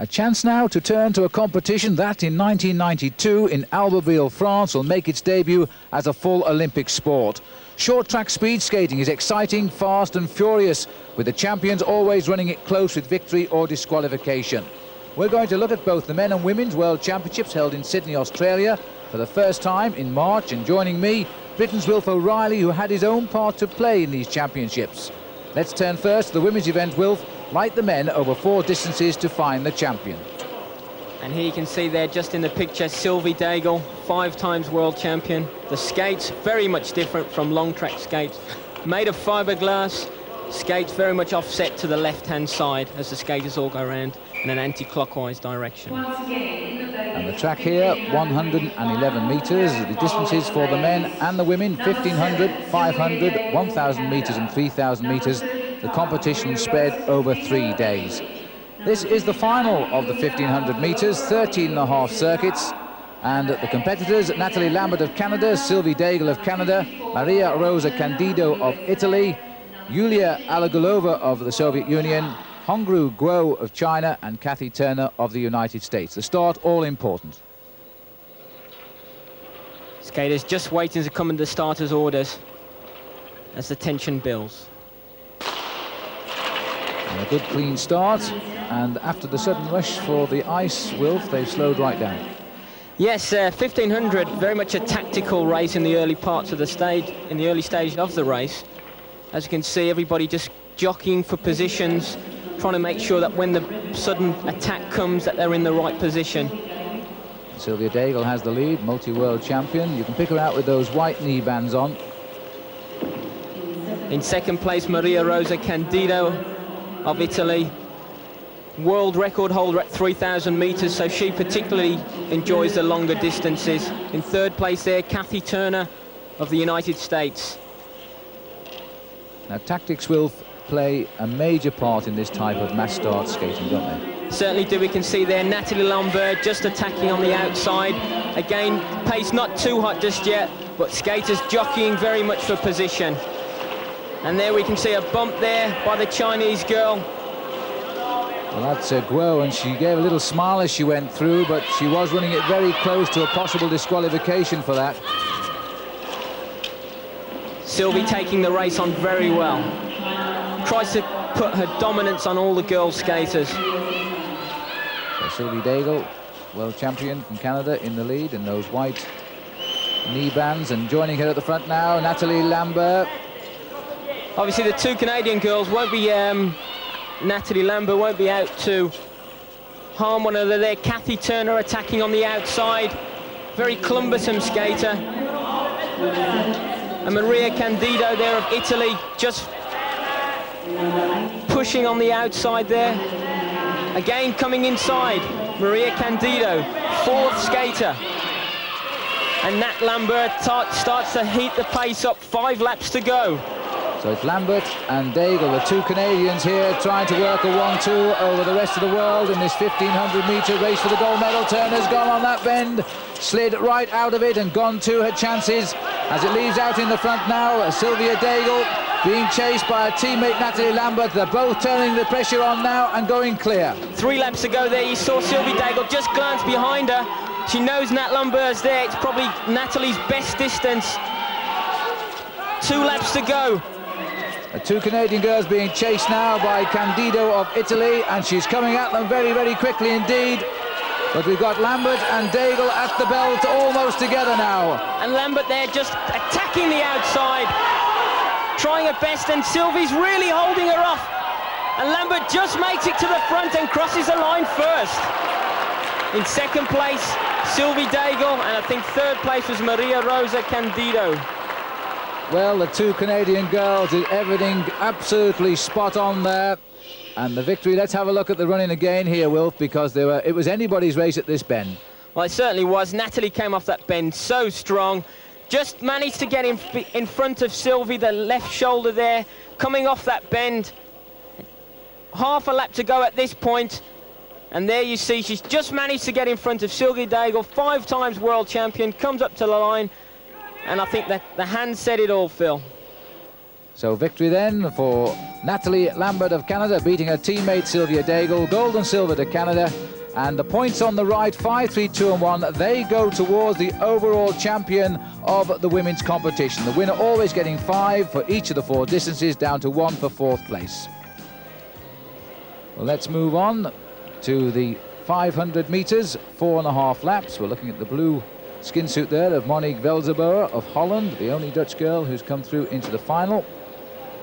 A chance now to turn to a competition that in 1992 in Albertville, France will make its debut as a full Olympic sport. Short track speed skating is exciting, fast and furious, with the champions always running it close with victory or disqualification. We're going to look at both the men and women's World Championships held in Sydney, Australia for the first time in March, and joining me, Britain's Wilf O'Reilly, who had his own part to play in these championships. Let's turn first to the women's event, Wilf. Like the men, over 4 distances to find the champion. And here you can see there, just in the picture, Sylvie Daigle, 5 times world champion. The skates, very much different from long track skates. Made of fiberglass, skates very much offset to the left-hand side as the skaters all go around in an anti-clockwise direction. And the track here, 111 metres. The distances for the men and the women, 1,500, 500, 1,000 metres and 3,000 metres. The competition spread over 3 days. This is the final of the 1,500 metres, 13.5 circuits. And the competitors, Natalie Lambert of Canada, Sylvie Daigle of Canada, Maria Rosa Candido of Italy, Yulia Alagulova of the Soviet Union, Hongru Guo of China, and Kathy Turner of the United States. The start, all important. Skaters just waiting to come into the starters' orders as the tension builds. And a good clean start, and after the sudden rush for the ice, Wilf, they've slowed right down. Yes, 1,500, very much a tactical race in the early parts of the stage, in the early stage of the race. As you can see, everybody just jockeying for positions, trying to make sure that when the sudden attack comes, that they're in the right position. Sylvia Daigle has the lead, multi-world champion. You can pick her out with those white knee bands on. In second place, Maria Rosa Candido of Italy, world record holder at 3,000 metres, so she particularly enjoys the longer distances. In third place there, Kathy Turner of the United States. Now, tactics will play a major part in this type of mass start skating, don't they? Certainly do. We can see there Natalie Lambert just attacking on the outside. Again, pace not too hot just yet, but skaters jockeying very much for position. And there we can see a bump there by the Chinese girl. Well, that's Guo, and she gave a little smile as she went through, but she was running it very close to a possible disqualification for that. Sylvie taking the race on very well. Tries to put her dominance on all the girl skaters. So Sylvie Daigle, world champion from Canada, in the lead in those white knee bands, and joining her at the front now, Natalie Lambert. Obviously the 2 Canadian girls won't be, Natalie Lambert won't be out to harm one another there. Kathy Turner attacking on the outside, very cumbersome skater. And Maria Candido there of Italy, just pushing on the outside there. Again coming inside, Maria Candido, 4th skater. And Nat Lambert starts to heat the pace up, 5 laps to go. So it's Lambert and Daigle, the 2 Canadians here, trying to work a 1-2 over the rest of the world in this 1,500-metre race for the gold medal. Turner's gone on that bend, slid right out of it and gone to her chances as it leaves out in the front now. Sylvia Daigle being chased by her teammate Natalie Lambert. They're both turning the pressure on now and going clear. 3 laps to go there. You saw Sylvie Daigle just glance behind her. She knows Nat Lambert's there. It's probably Natalie's best distance. 2 laps to go. The 2 Canadian girls being chased now by Candido of Italy, and she's coming at them very, very quickly indeed. But we've got Lambert and Daigle at the belt almost together now. And Lambert there just attacking the outside, trying her best, and Sylvie's really holding her off. And Lambert just makes it to the front and crosses the line first. In second place, Sylvie Daigle, and I think third place was Maria Rosa Candido. Well, the 2 Canadian girls did everything absolutely spot on there. And the victory, let's have a look at the running again here, Wilf, because it was anybody's race at this bend. Well, it certainly was. Natalie came off that bend so strong. Just managed to get in front of Sylvie, the left shoulder there, coming off that bend. Half a lap to go at this point. And there you see, she's just managed to get in front of Sylvie Daigle, 5 times world champion, comes up to the line. And I think that the hand said it all, Phil. So victory then for Natalie Lambert of Canada, beating her teammate Sylvia Daigle. Gold and silver to Canada. And the points on the right, 5, 3, 2 and 1, they go towards the overall champion of the women's competition. The winner always getting 5 for each of the 4 distances, down to 1 for 4th place. Well, let's move on to the 500 metres, 4.5 laps. We're looking at the blue skin suit there of Monique Velzeboer of Holland, the only Dutch girl who's come through into the final.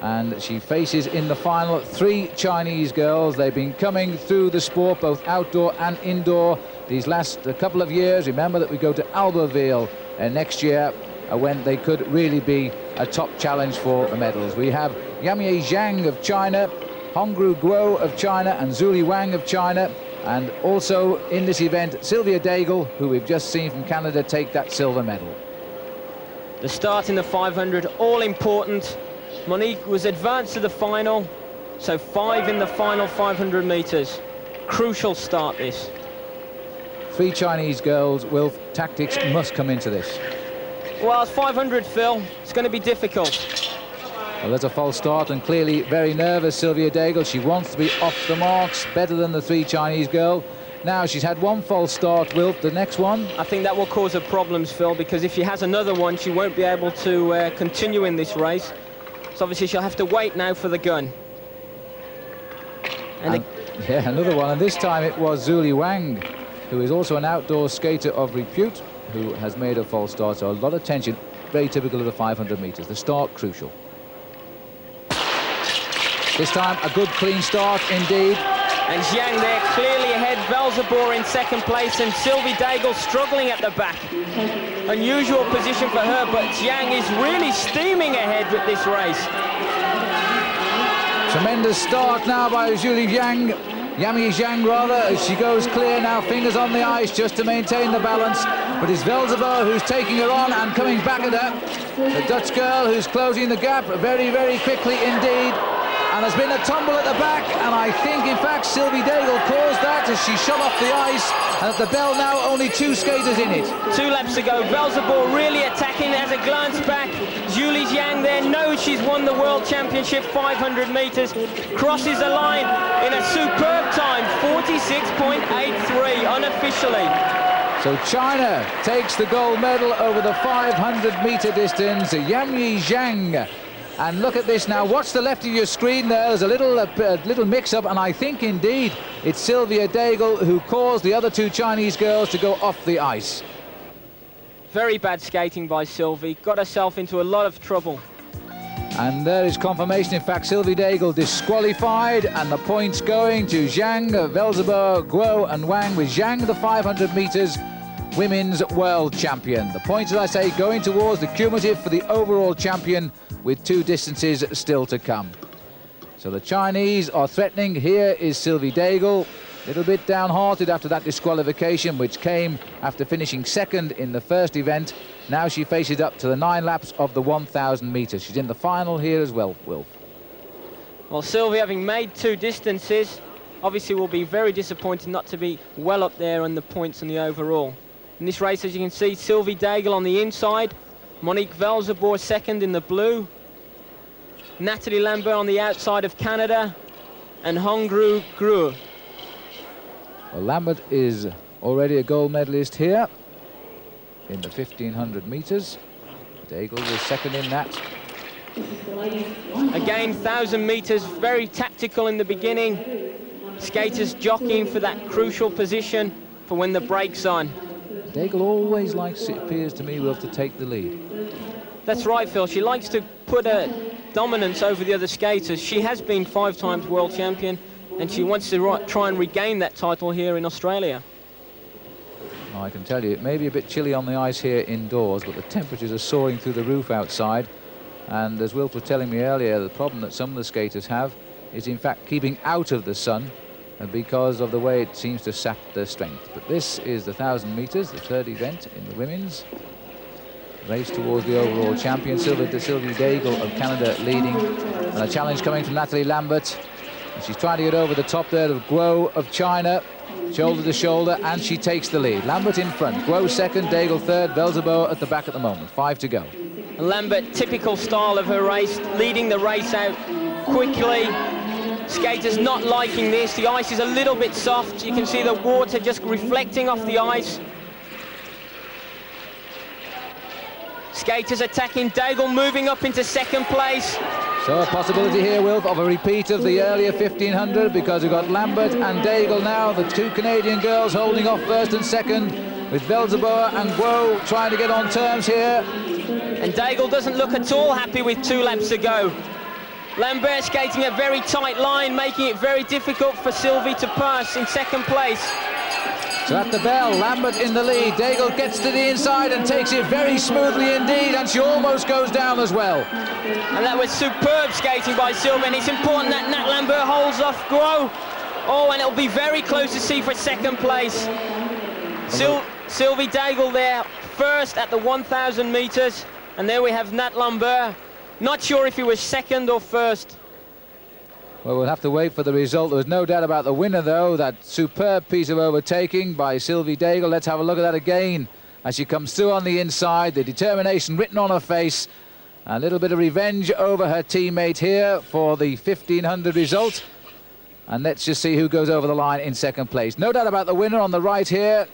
And she faces in the final 3 Chinese girls. They've been coming through the sport, both outdoor and indoor, these last couple of years. Remember that we go to Albertville next year when they could really be a top challenge for the medals. We have Yamie Zhang of China, Hongru Guo of China, and Zuli Wang of China. And also in this event, Sylvia Daigle, who we've just seen from Canada, take that silver medal. The start in the 500, all important. Monique was advanced to the final, so 5 in the final 500 metres. Crucial start this. 3 Chinese girls, Wilf, tactics must come into this. Well, it's 500, Phil. It's going to be difficult. Well, there's a false start, and clearly very nervous, Sylvia Daigle. She wants to be off the marks, better than the 3 Chinese girl. Now, she's had 1 false start, Wilf. The next one? I think that will cause her problems, Phil, because if she has another one, she won't be able to continue in this race. So obviously she'll have to wait now for the gun. And yeah, another one, and this time it was Zuli Wang, who is also an outdoor skater of repute, who has made a false start. So a lot of tension, very typical of the 500 metres. The start crucial. This time a good clean start indeed. And Zhang there clearly ahead, Velzeboer in 2nd place, and Sylvie Daigle struggling at the back. Unusual position for her, but Zhang is really steaming ahead with this race. Tremendous start now by Zuli Yang, Yamie Zhang rather, as she goes clear now, fingers on the ice just to maintain the balance. But it's Velzeboer who's taking her on and coming back at her. The Dutch girl who's closing the gap very, very quickly indeed. And there's been a tumble at the back, and I think, in fact, Sylvie Daigle caused that as she shot off the ice. And at the bell now, only 2 skaters in it. 2 laps to go. Velzeboer really attacking as a glance back. Zuli Zhang there knows she's won the World Championship 500 metres. Crosses the line in a superb time, 46.83 unofficially. So China takes the gold medal over the 500-metre distance. Yamie Zhang. And look at this now, watch the left of your screen there, there's a little mix-up, and I think indeed it's Sylvia Daigle who caused the other 2 Chinese girls to go off the ice. Very bad skating by Sylvie, got herself into a lot of trouble. And there is confirmation, in fact, Sylvie Daigle disqualified, and the points going to Zhang, Velzeboer, Guo and Wang, with Zhang the 500 metres women's world champion. The points, as I say, going towards the cumulative for the overall champion, with 2 distances still to come. So the Chinese are threatening. Here is Sylvie Daigle, a little bit downhearted after that disqualification, which came after finishing 2nd in the first event. Now she faces up to the 9 laps of the 1,000 metres. She's in the final here as well, Wilf. Well, Sylvie, having made 2 distances, obviously will be very disappointed not to be well up there on the points and the overall. In this race, as you can see, Sylvie Daigle on the inside, Monique Velzeboer 2nd in the blue, Natalie Lambert on the outside of Canada, and Hongru Guo. Well, Lambert is already a gold medalist here in the 1,500 metres. Daigle was 2nd in that. Again, 1,000 metres, very tactical in the beginning. Skaters jockeying for that crucial position for when the brake's on. Daigle always likes, it appears to me, to take the lead. That's right, Phil. She likes to put a dominance over the other skaters. She has been 5 times world champion, and she wants to try and regain that title here in Australia. I can tell you, it may be a bit chilly on the ice here indoors, but the temperatures are soaring through the roof outside. And as Wilf was telling me earlier, the problem that some of the skaters have is, in fact, keeping out of the sun, because of the way it seems to sap their strength. But this is the 1,000 metres, the 3rd event in the women's race towards the overall champion. Sylvie Daigle of Canada leading, and a challenge coming from Natalie Lambert. And she's trying to get over the top there of Guo of China, shoulder to shoulder, and she takes the lead. Lambert in front, Guo 2nd, Daigle 3rd, Velzeboer at the back at the moment. 5 to go. Lambert, typical style of her race, leading the race out quickly. Skaters not liking this. The ice is a little bit soft. You can see the water just reflecting off the ice. Skaters attacking. Daigle moving up into second place. So a possibility here, Wilf, of a repeat of the earlier 1500, because we've got Lambert and Daigle now, the two Canadian girls holding off first and second, with Velzeboer and Guo trying to get on terms here. And Daigle doesn't look at all happy with 2 laps to go. Lambert skating a very tight line, making it very difficult for Sylvie to pass in second place. So at the bell, Lambert in the lead. Daigle gets to the inside and takes it very smoothly indeed, and she almost goes down as well. And that was superb skating by Sylvie, and it's important that Nat Lambert holds off Guo. Oh, and it'll be very close to see for second place. Sylvie Daigle there, first at the 1,000 meters, and there we have Nat Lambert. Not sure if he was second or first. Well, we'll have to wait for the result. There was no doubt about the winner, though. That superb piece of overtaking by Sylvie Daigle. Let's have a look at that again as she comes through on the inside. The determination written on her face. A little bit of revenge over her teammate here for the 1500 result. And let's just see who goes over the line in second place. No doubt about the winner on the right here.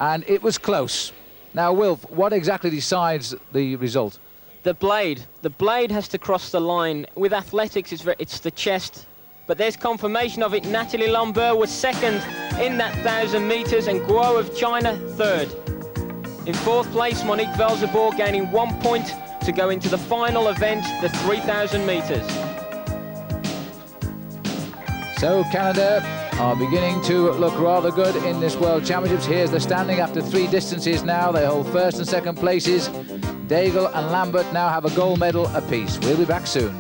And it was close. Now, Wilf, what exactly decides the result? The blade. The blade has to cross the line. With athletics, it's the chest. But there's confirmation of it. Natalie Lambert was second in that 1,000 meters, and Guo of China third. In fourth place, Monique Velzeboer gaining 1 point to go into the final event, the 3,000 meters. So Canada are beginning to look rather good in this World Championships. Here's the standing after 3 distances now. They hold first and second places. Daigle and Lambert now have a gold medal apiece. We'll be back soon.